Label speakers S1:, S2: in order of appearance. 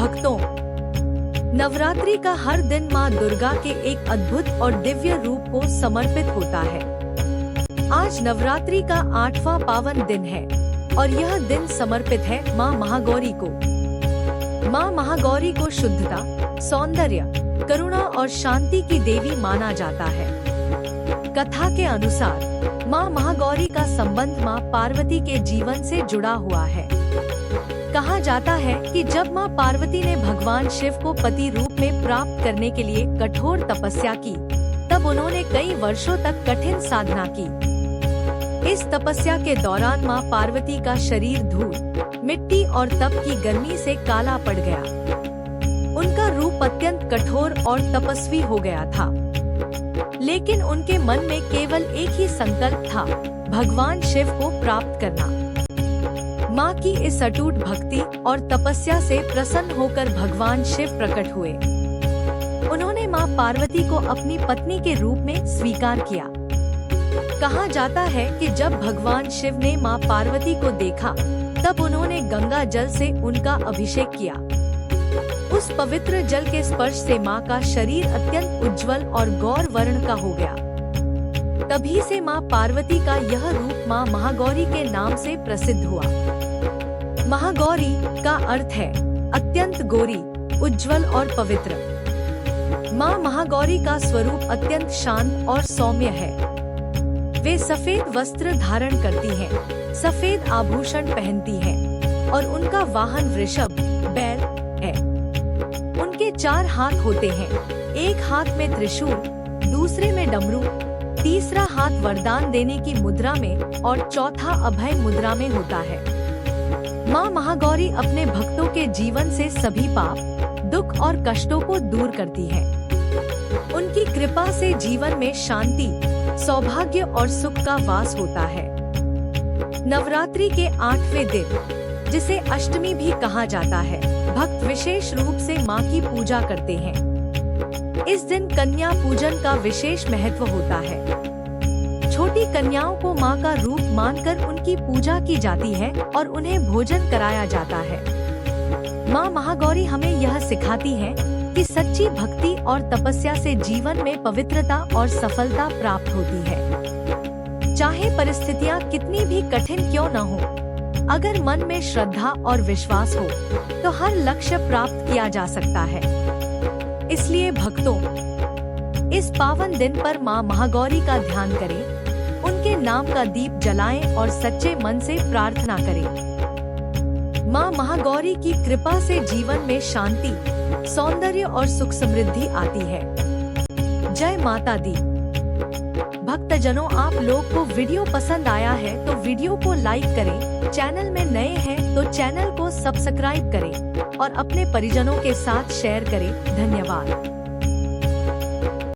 S1: भक्तों, नवरात्रि का हर दिन माँ दुर्गा के एक अद्भुत और दिव्य रूप को समर्पित होता है। आज नवरात्रि का 8वां पावन दिन है और यह दिन समर्पित है माँ महागौरी को। माँ महागौरी को शुद्धता, सौंदर्य, करुणा और शांति की देवी माना जाता है। कथा के अनुसार माँ महागौरी का संबंध माँ पार्वती के जीवन से जुड़ा हुआ है। कहा जाता है कि जब माँ पार्वती ने भगवान शिव को पति रूप में प्राप्त करने के लिए कठोर तपस्या की, तब उन्होंने कई वर्षों तक कठिन साधना की। इस तपस्या के दौरान माँ पार्वती का शरीर धूल, मिट्टी और तप की गर्मी से काला पड़ गया। उनका रूप अत्यंत कठोर और तपस्वी हो गया था, लेकिन उनके मन में केवल एक ही संकल्प था, भगवान शिव को प्राप्त करना। माँ की इस अटूट भक्ति और तपस्या से प्रसन्न होकर भगवान शिव प्रकट हुए। उन्होंने माँ पार्वती को अपनी पत्नी के रूप में स्वीकार किया। कहा जाता है कि जब भगवान शिव ने माँ पार्वती को देखा, तब उन्होंने गंगा जल से उनका अभिषेक किया। उस पवित्र जल के स्पर्श से माँ का शरीर अत्यंत उज्जवल और गौर वर्ण का हो गया। तभी से माँ पार्वती का यह रूप माँ महागौरी के नाम से प्रसिद्ध हुआ। महागौरी का अर्थ है अत्यंत गौरी, उज्जवल और पवित्र। माँ महागौरी का स्वरूप अत्यंत शांत और सौम्य है। वे सफेद वस्त्र धारण करती हैं, सफेद आभूषण पहनती हैं और उनका वाहन वृषभ, बैल है। उनके 4 हाथ होते हैं, एक हाथ में त्रिशूल, दूसरे में डमरू, तीसरा हाथ वरदान देने की मुद्रा में और चौथा अभय मुद्रा में होता है। माँ महागौरी अपने भक्तों के जीवन से सभी पाप, दुख और कष्टों को दूर करती है। उनकी कृपा से जीवन में शांति, सौभाग्य और सुख का वास होता है। नवरात्रि के 8वें दिन, जिसे अष्टमी भी कहा जाता है, भक्त विशेष रूप से माँ की पूजा करते हैं। इस दिन कन्या पूजन का विशेष महत्व होता है। छोटी कन्याओं को माँ का रूप मानकर उनकी पूजा की जाती है और उन्हें भोजन कराया जाता है। माँ महागौरी हमें यह सिखाती है कि सच्ची भक्ति और तपस्या से जीवन में पवित्रता और सफलता प्राप्त होती है। चाहे परिस्थितियाँ कितनी भी कठिन क्यों न हो, अगर मन में श्रद्धा और विश्वास हो, तो हर लक्ष्य प्राप्त किया जा सकता है। इसलिए भक्तों, इस पावन दिन पर माँ महागौरी का ध्यान करें, उनके नाम का दीप जलाएं और सच्चे मन से प्रार्थना करें। माँ महागौरी की कृपा से जीवन में शांति, सौंदर्य और सुख समृद्धि आती है। जय माता दी। भक्तजनों, आप लोग को वीडियो पसंद आया है तो वीडियो को लाइक करें, चैनल में नए हैं तो चैनल को सब्सक्राइब करें और अपने परिजनों के साथ शेयर करें। धन्यवाद।